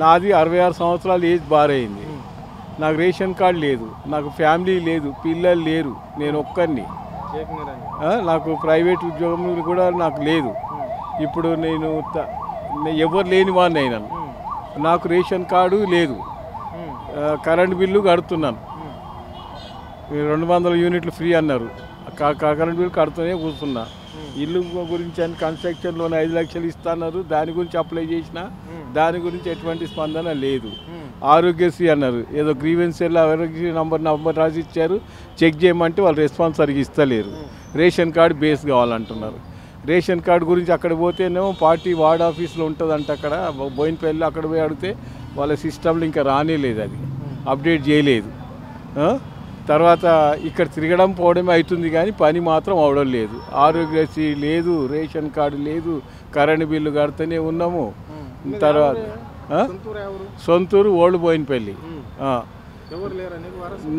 నాది 66 సంవత్సరాలు age bar అయింది. నాకు రేషన్ కార్డు లేదు, నాకు ఫ్యామిలీ లేదు, పిల్లలు లేరు, నేను ఒక్కరిని. నాకు ప్రైవేట్ ఉద్యోగం కూడా నాకు లేదు. ఇప్పుడు నేను ఎవరు లేని వాడిని అయినాను. నాకు రేషన్ కార్డు లేదు, కరెంట్ బిల్లు కడుతున్నాను. 200 యూనిట్లు ఫ్రీ అన్నారు, కరెంట్ బిల్లు కడుతూనే కూర్చున్నా. ఇల్లు గురించి అని కన్స్ట్రక్షన్ లోన్ 5 లక్షలు ఇస్తున్నారు, దాని గురించి అప్లై చేసిన, దాని గురించి ఎటువంటి స్పందన లేదు. ఆరోగ్యశ్రీ అన్నారు, ఏదో గ్రీవెన్స్ ఆరోగ్యశ్రీ నంబర్ రాసి ఇచ్చారు, చెక్ చేయమంటే వాళ్ళు రెస్పాన్స్ సరిగ్గా ఇస్తలేరు. రేషన్ కార్డు బేస్ కావాలంటున్నారు. రేషన్ కార్డు గురించి అక్కడ పోతేనేమో పార్టీ వార్డ్ ఆఫీస్లో ఉంటుందంట, అక్కడ బోయినపల్లి అక్కడ పోయి అడిగితే వాళ్ళ సిస్టంలో ఇంకా రానేలేదు, అది అప్డేట్ చేయలేదు. తర్వాత ఇక్కడ తిరగడం పోవడమే అవుతుంది కానీ పని మాత్రం అవడం లేదు. ఆరోగ్యశ్రీ లేదు, రేషన్ కార్డు లేదు, కరెంటు బిల్లు కడుతూనే ఉన్నాము. తర్వాత సొంతూరు ఓల్డ్ బోయినపల్లి.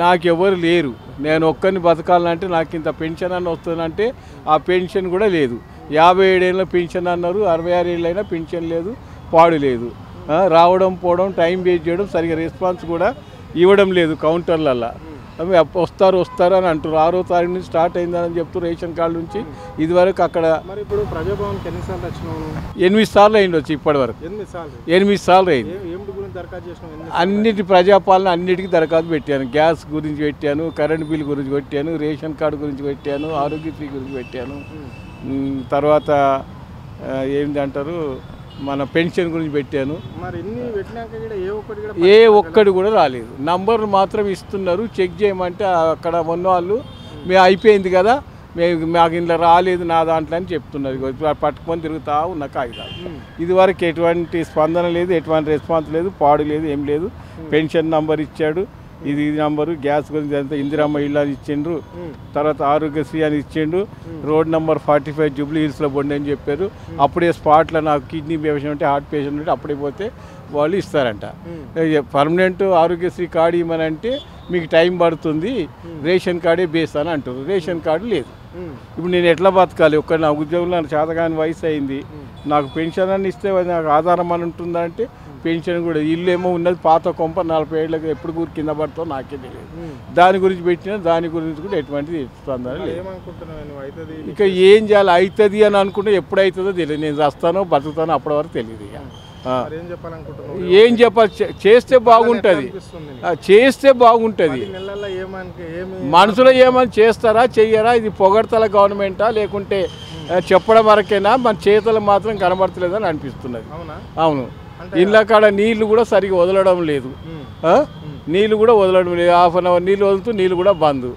నాకెవరు లేరు, నేను ఒక్కరిని బతకాలంటే నాకు ఇంత పెన్షన్ అని వస్తుందంటే ఆ పెన్షన్ కూడా లేదు. 57 ఏళ్ళ పెన్షన్ అన్నారు, 66 ఏళ్ళైనా పెన్షన్ లేదు, పాడు లేదు. రావడం పోవడం, టైం వేస్ట్ చేయడం, సరిగ్గా రెస్పాన్స్ కూడా ఇవ్వడం లేదు కౌంటర్లల్లో. వస్తారు అని అంటారు. 6వ తారీఖు నుంచి స్టార్ట్ అయిందని చెప్తారు రేషన్ కార్డు నుంచి. ఇదివరకు అక్కడ ఇప్పుడు ప్రజాభవన్కి ఎన్నిసార్లు వచ్చినావు? 8 సార్లు అయింది వచ్చి ఇప్పటి వరకు. 8 సార్లు అయింది. అన్నిటి ప్రజాపాలన అన్నిటికీ దరఖాస్తు పెట్టాను. గ్యాస్ గురించి పెట్టాను, కరెంట్ బిల్ గురించి పెట్టాను, రేషన్ కార్డు గురించి పెట్టాను, ఆరోగ్యశ్రీ గురించి పెట్టాను. తర్వాత ఏంటి అంటారు, మన పెన్షన్ గురించి పెట్టాను. ఏ ఒక్కటి కూడా రాలేదు. నంబర్ మాత్రం ఇస్తున్నారు, చెక్ చేయమంటే అక్కడ ఉన్న వాళ్ళు మేము అయిపోయింది కదా, మాకు ఇంట్లో రాలేదు నా దాంట్లో అని చెప్తున్నారు. పట్టుకొని తిరుగుతా ఉన్న కాగితాలు. ఇదివరకు ఎటువంటి స్పందన లేదు, ఎటువంటి రెస్పాన్స్ లేదు, పాడు లేదు, ఏం లేదు. పెన్షన్ నంబర్ ఇచ్చాడు, ఇది నంబరు. గ్యాస్ గురించి అంతా ఇందిరమ్మ ఇల్లు అని ఇచ్చిండ్రు. తర్వాత ఆరోగ్యశ్రీ అని ఇచ్చిండు. రోడ్ నెంబర్ 45 జూబ్లీ హిల్స్లో బొండి అని చెప్పారు. అప్పుడే స్పాట్లో నాకు కిడ్నీ పేషెంట్ ఉంటే, హార్ట్ పేషెంట్ ఉంటే అప్పుడే పోతే వాళ్ళు ఇస్తారంట. పర్మనెంట్ ఆరోగ్యశ్రీ కార్డు ఇవ్వమనంటే మీకు టైం పడుతుంది, రేషన్ కార్డే బేస్ అని అంటారు. రేషన్ కార్డు లేదు. ఇప్పుడు నేను ఎట్లా బతకాలి? ఒక్క నా ఉద్యోగంలో నాకు చేతగాని వయసు అయింది, నాకు పెన్షన్ అని ఇస్తే నాకు ఆధారం అని ఉంటుందంటే పెన్షన్ కూడా, ఇల్లు ఏమో ఉన్నది పాత కొంప, 40 ఏళ్ళకి ఎప్పుడు కూర కింద పడతావు నాకే తెలియదు. దాని గురించి పెట్టినా దాని గురించి కూడా ఎటువంటి స్పందన లేదు. ఇక ఏం చేయాలి? అవుతుంది అని అనుకుంటే ఎప్పుడు అవుతుందో తెలియదు. నేను వస్తానో బతుకుతానో అప్పటి వరకు తెలియదు. ఇక ఏం చెప్పాలి? చేస్తే బాగుంటుంది, చేస్తే బాగుంటుంది. మనసులో ఏమని చేస్తారా చెయ్యరా? ఇది పొగడతల గవర్నమెంటా లేకుంటే చెప్పడం వరకేనా? మన చేతులు మాత్రం కనబడతలేదని అనిపిస్తున్నది. అవును, ఇళ్ళ కాడ నీళ్లు కూడా సరిగా వదలడం లేదు. నీళ్ళు కూడా వదలడం లేదు. 1/2 అవర్ నీళ్ళు వదులుతూ నీళ్ళు కూడా బంద్.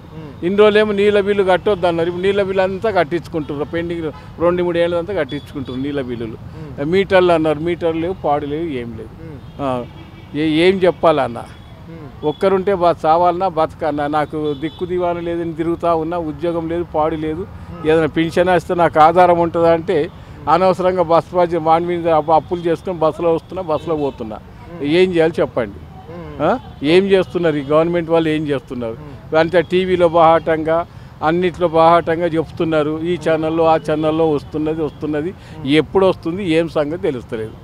ఇన్ని రోజులేమో నీళ్ళ బిల్లు కట్టొద్దు అన్నారు. ఇప్పుడు నీళ్ళ బిల్లు అంతా కట్టించుకుంటారు. పెండింగ్ 2-3 ఏళ్ళంతా కట్టించుకుంటారు నీళ్ళ బిల్లులు. మీటర్లు అన్నారు, మీటర్లు లేవు, పాడు లేవు, ఏం లేదు. ఏం చెప్పాలన్నా? ఒక్కరుంటే చావాలన్నా బతకన్నా? నాకు దిక్కు దివాను లేదని తిరుగుతూ ఉన్నా, ఉద్యోగం లేదు, పాడు లేదు. ఏదైనా పెన్షన్ వస్తే నాకు ఆధారం ఉంటుందా అంటే అనవసరంగా వాడి మీద అప్పులు చేసుకొని బస్సులో వస్తున్నా, బస్సులో పోతున్నా. ఏం చేయాలి చెప్పండి? ఏం చేస్తున్నారు ఈ గవర్నమెంట్ వాళ్ళు? ఏం చేస్తున్నారు? అంతే టీవీలో బాహాటంగా, అన్నిట్లో బాహాటంగా చెప్తున్నారు. ఈ ఛానల్లో ఆ ఛానల్లో వస్తున్నది. ఎప్పుడు వస్తుంది ఏం సంగతి తెలుస్తలేదు.